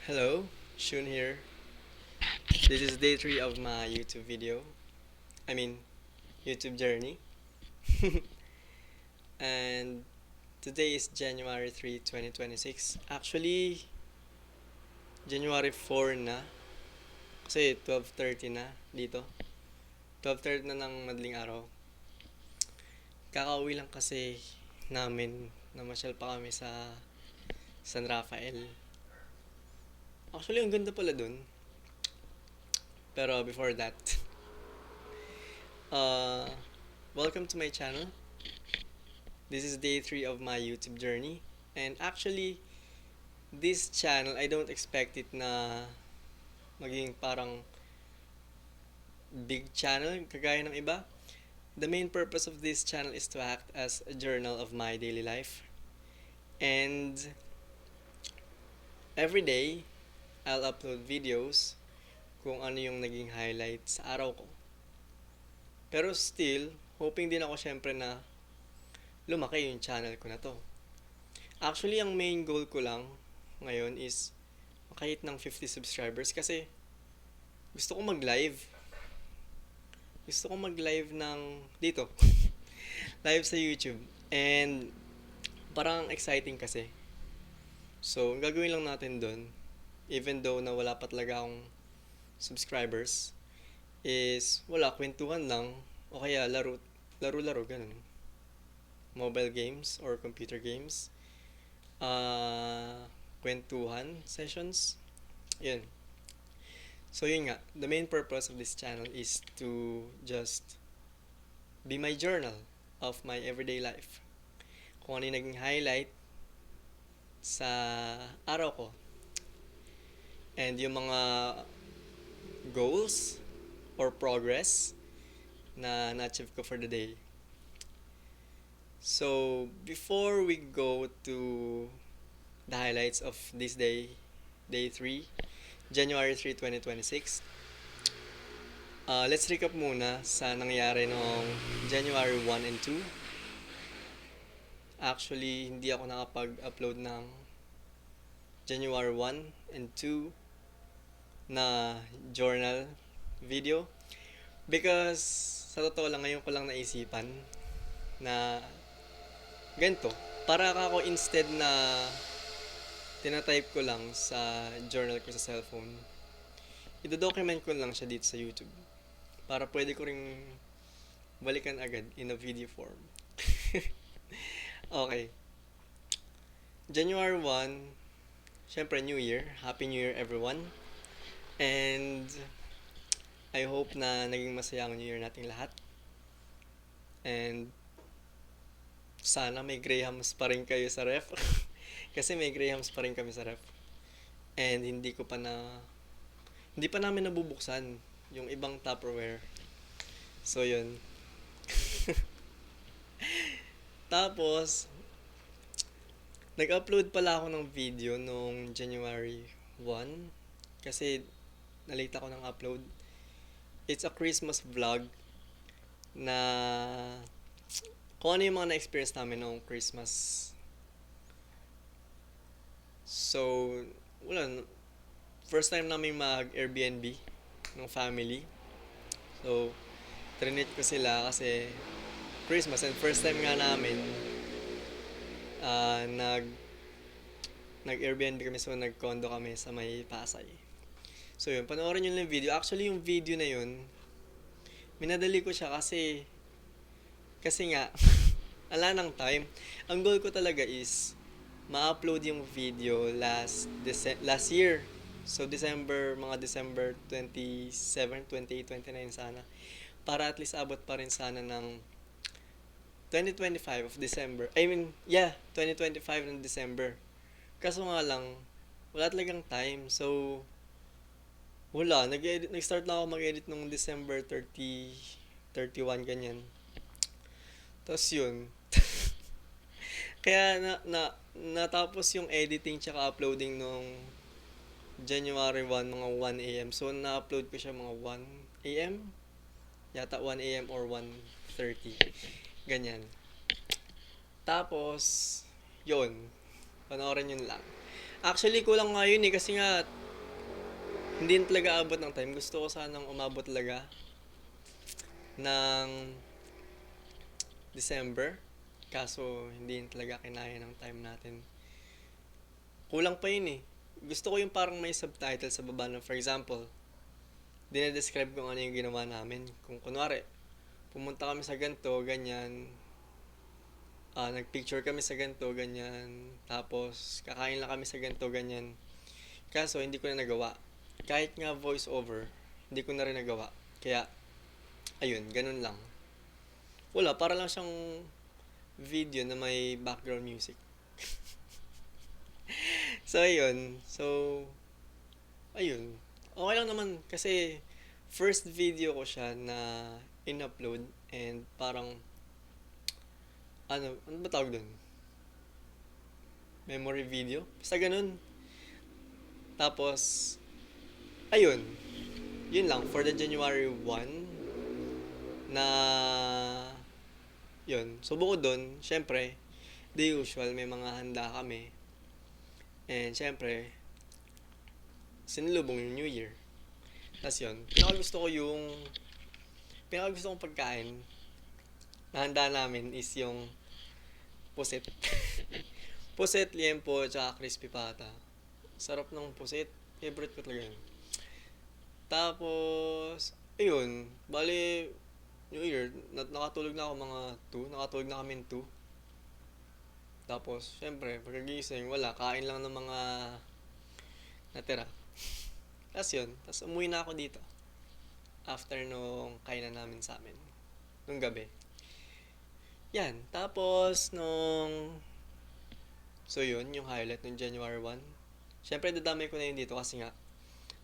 Hello, Shun here. This is day 3 of my YouTube video. I mean, YouTube journey. And today is January 3, 2026. Actually, January 4 na. Kasi 12:30 na dito. 12:30 na ng madaling araw. Kakauwi lang kasi namin. Namasyal pa kami sa San Rafael. Actually, ang ganda pala dun. Pero before that, uh, welcome to my channel. This is day 3 of my YouTube journey. And actually, this channel, I don't expect it na maging parang big channel kagaya ng iba. The main purpose of this channel is to act as a journal of my daily life. And every day, I'll upload videos kung ano yung naging highlight sa araw ko. Pero still, hoping din ako syempre na lumaki yung channel ko na to. Actually, ang main goal ko lang ngayon is makahit ng 50 subscribers kasi gusto ko mag-live. Gusto ko mag-live ng dito. Live sa YouTube. And parang exciting kasi. So, ang gagawin lang natin doon, even though na wala pa talaga akong subscribers, is kwentuhan lang o kaya laro-laro, ganun. Mobile games or computer games. Kwentuhan sessions. Yun. So yun nga, the main purpose of this channel is to just be my journal of my everyday life. Kung ano yung naging highlight sa araw ko. And yung mga goals or progress na na-achieve ko for the day. So, before we go to the highlights of this day, day 3, January 3, 2026, let's recap muna sa nangyari noong January 1 and 2. Actually, hindi ako nakapag-upload ng January 1 and 2 na journal video because sa totoo lang ngayon ko lang naisipan na ganito. Para ako instead na tinatype ko lang sa journal ko sa cellphone, i-document ko lang siya dito sa YouTube. Para pwede ko ring balikan agad in a video form. Okay. January 1, syempre New Year. Happy New Year everyone. And I hope na naging masaya ang New Year nating lahat. And sana may Grahams pa rin kayo sa ref. Kasi may Grahams pa rin kami sa ref. And hindi pa namin nabubuksan yung ibang Tupperware. So yun. Tapos, nag-upload pala ako ng video noong January 1. Kasi nalate ako ng upload. It's a Christmas vlog na kung ano yung mga na-experience namin noong Christmas. So, first time namin mag-Airbnb ng family. So, trinit ko sila kasi Christmas and first time nga namin nag-Airbnb kami, so nag-condo kami sa may Pasay. So yun, panoorin nyo lang yung video. Actually, yung video na yun, minadali ko siya kasi nga, ala ng time. Ang goal ko talaga is ma-upload yung video last year. So mga December 27, 28, 29 sana. Para at least abot pa rin sana ng 2025 of December. 2025 ng December. Kaso nga lang, wala talagang time. So, nag-start na ako mag-edit nung December 30, 31, ganyan. Tapos yun. Kaya natapos yung editing tsaka uploading nung January 1, mga 1 a.m. So, na-upload ko siya mga 1 a.m. Yata 1 a.m. or 1:30. Ganyan. Tapos, yun. Panoorin yun lang. Actually, kulang nga yun kasi nga hindi na talaga abot ng time. Gusto ko sanang umabot talaga ng December. Kaso, hindi na talaga kinaya ng time natin. Kulang pa yun eh. Gusto ko yung parang may subtitle sa baba na, for example, dinedescribe kung ano yung ginawa namin. Kung kunwari, pumunta kami sa ganito, ganyan, nagpicture kami sa ganito, ganyan, tapos kakain lang kami sa ganito, ganyan. Kaso, hindi ko na nagawa. Kahit nga voice over, hindi ko na rin nagawa. Kaya, ayun, ganun lang. Wala, para lang siyang video na may background music. So, ayun. So, ayun. Okay lang naman kasi first video ko siya na in-upload and parang ano ba tawag dun? Memory video? Basta ganun. Tapos, ayun. Yun lang. For the January 1 na yun. So, bukod dun, syempre, the usual, may mga handa kami. And syempre, sinulubong yung New Year. Tapos yun, pinakagusto kong pagkain na handa namin is yung pusit. Pusit, liempo, tsaka crispy pata. Sarap ng pusit. Favorite ko talaga yun. Tapos, ayun, bali, New Year, nakatulog na ako mga 2. Nakatulog na kami 2. Tapos, syempre, pagkagising, wala. Kain lang ng mga natira. Tapos yun. Tapos umuwi na ako dito. After nung kainan namin sa amin. Nung gabi. Yan. Tapos, so yun, yung highlight ng January 1. Syempre, dadamay ko na yun dito kasi nga,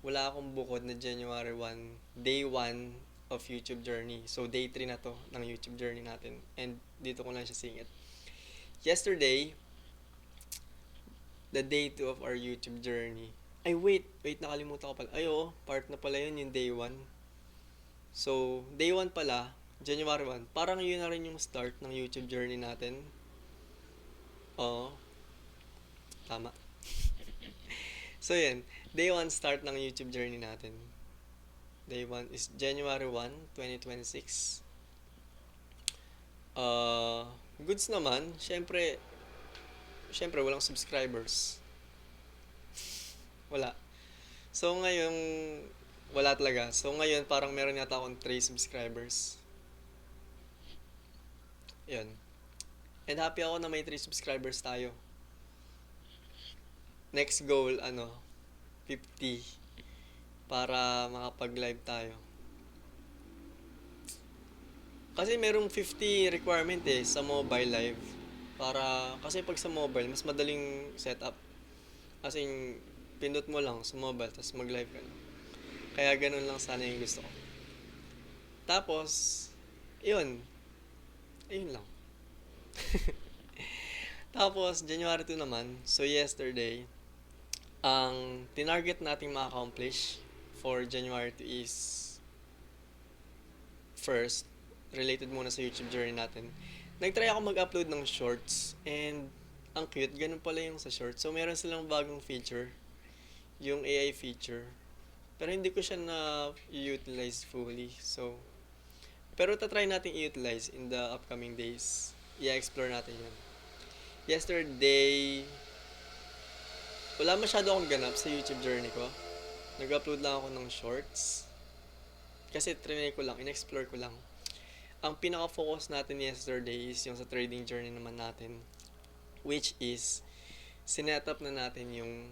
wala akong bukod na January 1, day 1 of YouTube journey. So, day 3 na to ng YouTube journey natin. And dito ko lang siya singit. Yesterday, the day 2 of our YouTube journey. Ay, wait, nakalimutan ko pala. Ay, oo, part na pala yun, yung day 1. So, day 1 pala, January 1, parang yun na rin yung start ng YouTube journey natin. Oo, tama. So, yan, day 1 start ng YouTube journey natin. Day 1 is January 1, 2026. Goods naman, syempre walang subscribers. Wala. So, ngayon, wala talaga. So, ngayon, parang meron yata akong 3 subscribers. Yun. And happy ako na may 3 subscribers tayo. Next goal, 50. Para makapag-live tayo. Kasi merong 50 requirement sa mobile live. Kasi pag sa mobile, mas madaling setup. As in, pindot mo lang sa mobile, tapos mag-live ka na. Kaya ganun lang sana yung gusto ko. Tapos, yun. Ayun lang. Tapos, January 2 naman. So, yesterday, ang tinarget nating ma-accomplish for January 2 is first, related muna sa YouTube journey natin. Nagtry ako mag-upload ng shorts and ang cute, ganun pala yung sa shorts. So, meron silang bagong feature, yung AI feature. Pero hindi ko siya na-utilize fully. So, pero tatry natin i-utilize in the upcoming days. I-explore natin yun. Yesterday, wala masyado akong ganap sa YouTube journey ko. Nag-upload lang ako ng shorts. Kasi trinay ko lang, in-explore ko lang. Ang pinaka-focus natin yesterday is yung sa trading journey naman natin. Which is, sinetup na natin yung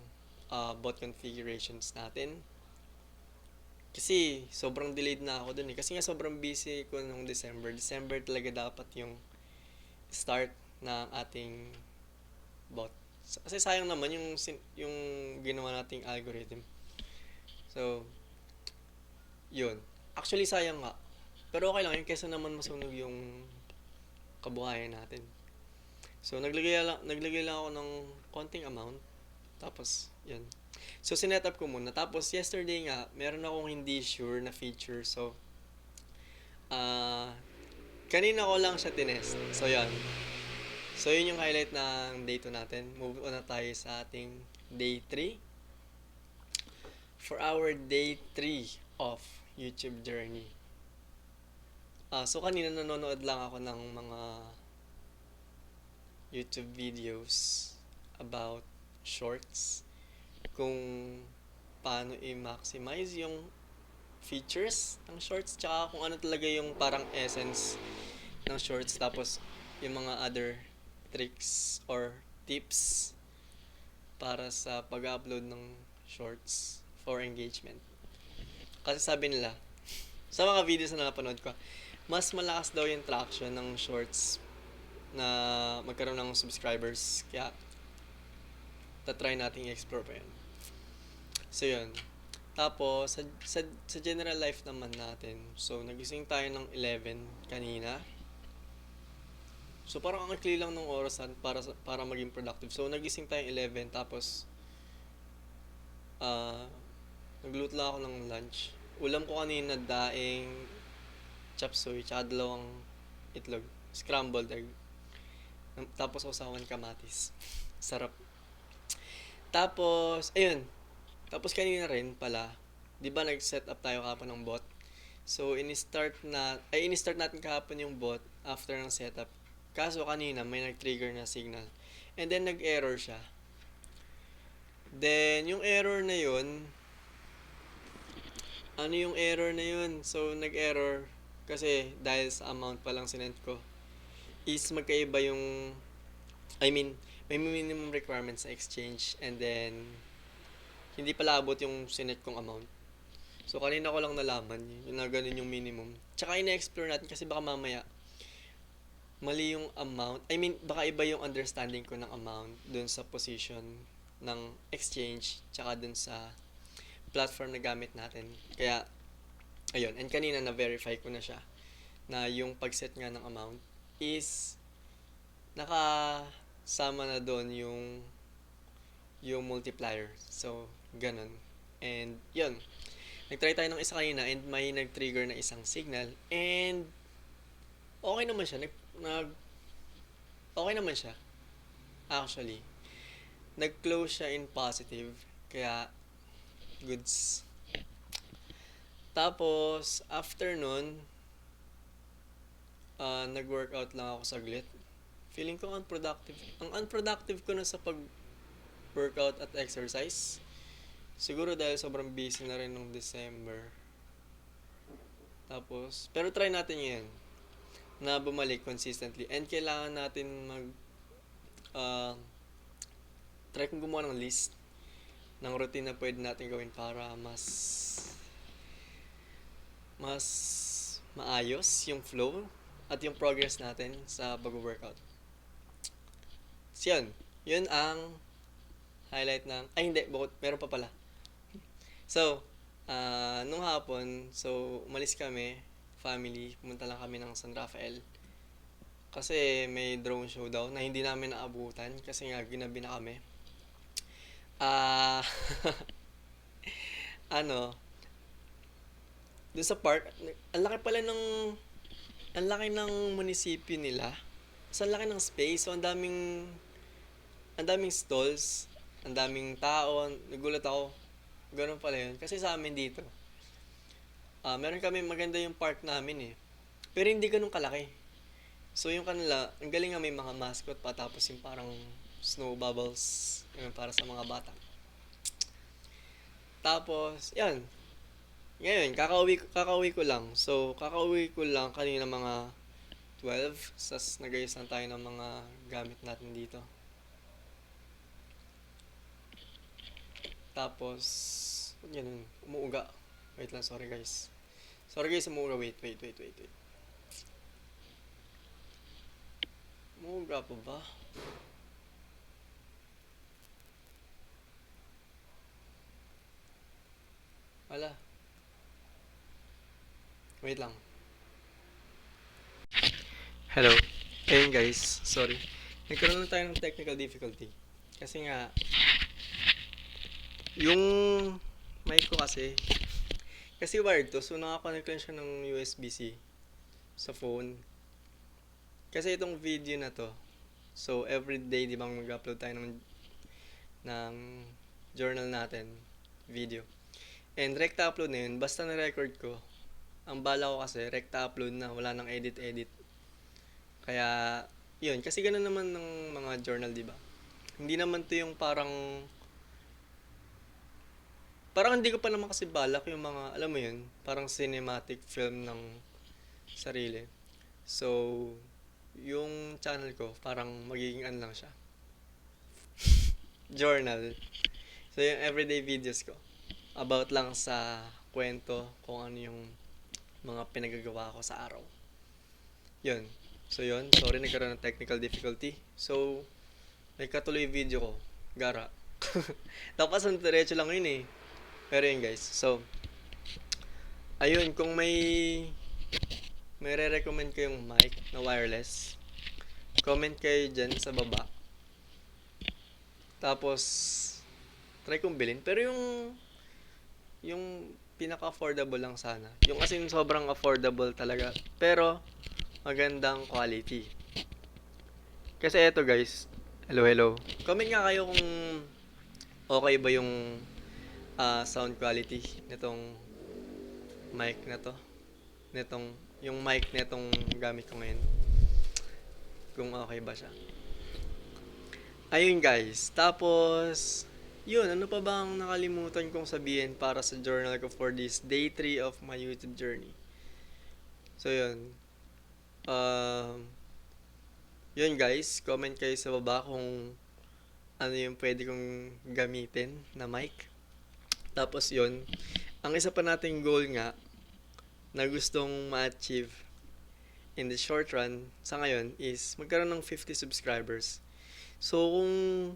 bot configurations natin. Kasi sobrang delayed na ako dun Kasi nga sobrang busy ko nung December. December talaga dapat yung start ng ating bot. Kasi sayang naman yung ginawa nating algorithm. So, yun. Actually, sayang nga. Pero okay lang yun kaysa naman masunog yung kabuhayan natin. So, naglagay lang ako ng konting amount. Tapos, yun. So, sinetup ko muna. Tapos, yesterday nga, meron akong hindi sure na feature. So, kanina ko lang siya tinest. So, yun. So, yun yung highlight ng day 2 natin. Move on na tayo sa ating day 3. for our day 3 of YouTube journey. So kanina nanonood lang ako ng mga YouTube videos about shorts, kung paano i-maximize yung features ng shorts, tsaka kung ano talaga yung parang essence ng shorts, tapos yung mga other tricks or tips para sa pag-upload ng shorts for engagement. Kasi sabi nila, sa mga videos na napanood ko, mas malakas daw yung traction ng shorts na magkaroon ng subscribers. Kaya, tatry natin i-explore pa yun. So, yun. Tapos, sa general life naman natin, so, nagising tayo ng 11 kanina. So, parang ang ikli lang ng orasan para maging productive. So, nagising tayo 11, tapos, nagluto lang ako ng lunch. Ulam ko kanina, daing, chop suey, tsaka 2 itlog. Scrambled egg. Tapos, usawan kamatis. Sarap. Tapos, ayun. Tapos, kanina rin pala, di ba nag-set up tayo kahapon ng bot? So, in-start natin kahapon yung bot after ng setup. Kaso, kanina, may nag-trigger na signal. And then, nag-error siya. Then, yung error na yun, ano yung error na yun? So, nag-error kasi dahil sa amount pa lang sinend ko, is magkaiba yung, may minimum requirements sa exchange, and then, hindi pala abot yung sinend kong amount. So, kanina ko lang nalaman yun na ganun yung minimum. Tsaka, ina-explore natin kasi baka mamaya, mali yung amount. Baka iba yung understanding ko ng amount dun sa position ng exchange, tsaka dun sa platform na gamit natin. Kaya, ayun. And kanina na-verify ko na siya na yung pag-set nga ng amount is nakasama na doon yung multiplier. So, ganun. And, yun. Nag-try tayo ng isa kanina and may nag-trigger na isang signal. And, okay naman siya. Okay naman siya. Actually. Nag-close siya in positive. Kaya, goods. Tapos, after nun, nag-workout lang ako saglit. Feeling ko unproductive. Ang unproductive ko na sa pag-workout at exercise. Siguro dahil sobrang busy na rin nung December. Tapos, pero try natin yan na bumalik consistently. And kailangan natin try kong gumawa ng list ng routine na pwede natin gawin para mas maayos yung flow at yung progress natin sa pag-workout. So, yun ang highlight ng, hindi, meron pa pala. So, nung hapon, so, umalis kami, family, pumunta lang kami ng San Rafael. Kasi may drone show daw na hindi namin naabutan kasi nga ginabi na kami. Doon sa park, ang laki ng munisipyo nila. So, ang laki ng space. So, ang daming stalls, ang daming tao. Nagulat ako. Ganun pala yun. Kasi sa amin dito, meron kami maganda yung park namin eh. Pero hindi ganun kalaki. So, yung kanila, ang galing nga may mga mascot pa, tapos yung parang snow bubbles, yun, para sa mga bata. Tapos, yan. Ngayon, kakauwi ko lang. So, kakauwi ko lang kanina mga 12. Sas nagayos lang tayo ng mga gamit natin dito. Tapos, yan, umuuga. Wait lang, sorry guys. Sorry guys, umuuga. Wait. Umuuga pa ba? Wala. Wait lang. Hello. Ayun guys, sorry. Nagkaroon lang tayo ng technical difficulty. Kasi nga, yung mic ko kasi wired to, so nakakonect lang siya ng USB-C sa phone. Kasi itong video na to, so everyday, di ba mag-upload tayo ng journal natin, video. And rekta upload na yun, basta na-record ko. Ang bala ko kasi, rekta upload na, wala nang edit-edit. Kaya, yun, kasi ganun naman ng mga journal, di ba? Hindi naman to yung parang hindi ko pa naman kasi balak yung mga, alam mo yun, parang cinematic film ng sarili. So, yung channel ko, parang magiging ano lang siya. Journal. So, yung everyday videos ko. About lang sa kwento, kung ano yung mga pinagagawa ko sa araw. Yun. So, yun. Sorry, nagkaroon ng technical difficulty. So, may katuloy video ko. Gara. Tapos, ang diretso lang yun eh. Pero yun guys. So, ayun. Kung may re-recommend kayong mic na wireless, comment kayo dyan sa baba. Tapos, try kong bilhin. Pero yung pinaka-affordable lang sana. Yung as in sobrang affordable talaga. Pero, magandang quality. Kasi eto guys. Hello, hello. Comment nga kayo kung okay ba yung sound quality nitong mic na to. Yung mic netong gamit ko ngayon. Kung okay ba siya. Ayun guys. Tapos, yun, ano pa bang nakalimutan kong sabihin para sa journal ko for this day 3 of my YouTube journey? So, yun. Yun guys, comment kayo sa baba kung ano yung pwede kong gamitin na mic. Tapos yun, ang isa pa nating goal nga na gustong ma-achieve in the short run sa ngayon is magkaroon ng 50 subscribers. So kung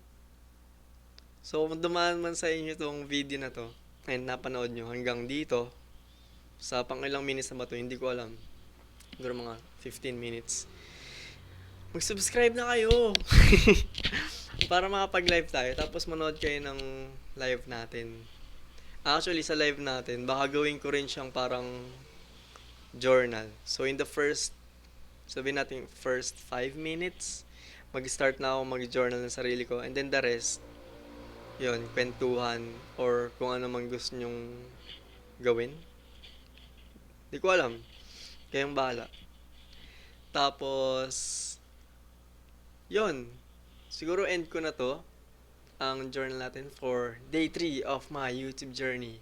dumaan man sa inyo tong video na to and napanood nyo hanggang dito, sa pang ilang minutes na ba to, hindi ko alam. Siguro mga 15 minutes. Mag-subscribe na kayo! Para makapag-live tayo. Tapos manood kayo ng live natin. Actually, sa live natin, baka gawin ko rin siyang parang journal. So, in the sabihin natin, first 5 minutes, mag-start na ako mag-journal ng sarili ko. And then the rest, yun, kwentuhan, or kung ano man gusto nyong gawin. Di ko alam. Kayong bahala. Tapos, yun. Siguro end ko na to ang journal natin for day 3 of my YouTube journey.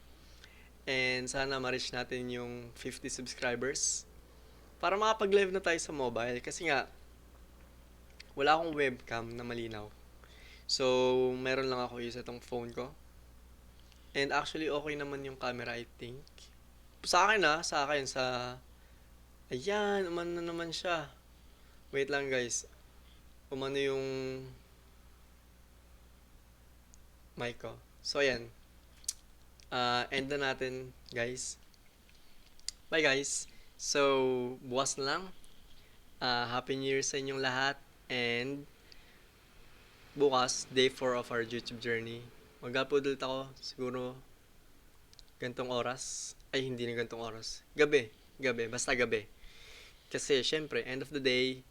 And sana ma-reach natin yung 50 subscribers para makapag-live na tayo sa mobile. Kasi nga, wala akong webcam na malinaw. So, meron lang ako use itong phone ko. And actually, okay naman yung camera, I think. Sa akin sa... Ayan, umano na naman siya. Wait lang guys. Umano yung mic ko. So, ayan. End na natin, guys. Bye, guys. So, bukas na lang. Happy New Year sa inyong lahat. And, bukas, day 4 of our YouTube journey. Mag-upload ulit ako, siguro, gantong oras. Ay, hindi na gantong oras. Gabi. Basta gabi. Kasi, syempre, end of the day,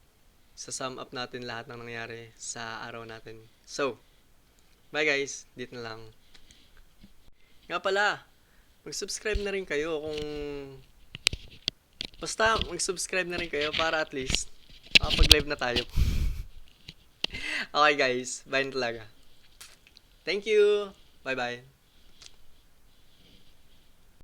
sa-sum up natin lahat ng nangyari sa araw natin. So, bye guys. Dito na lang. Nga pala, mag-subscribe na rin kayo kung... Basta, mag-subscribe na rin kayo para at least makapag-live na tayo. Okay guys, bye na talaga. Thank you! Bye-bye.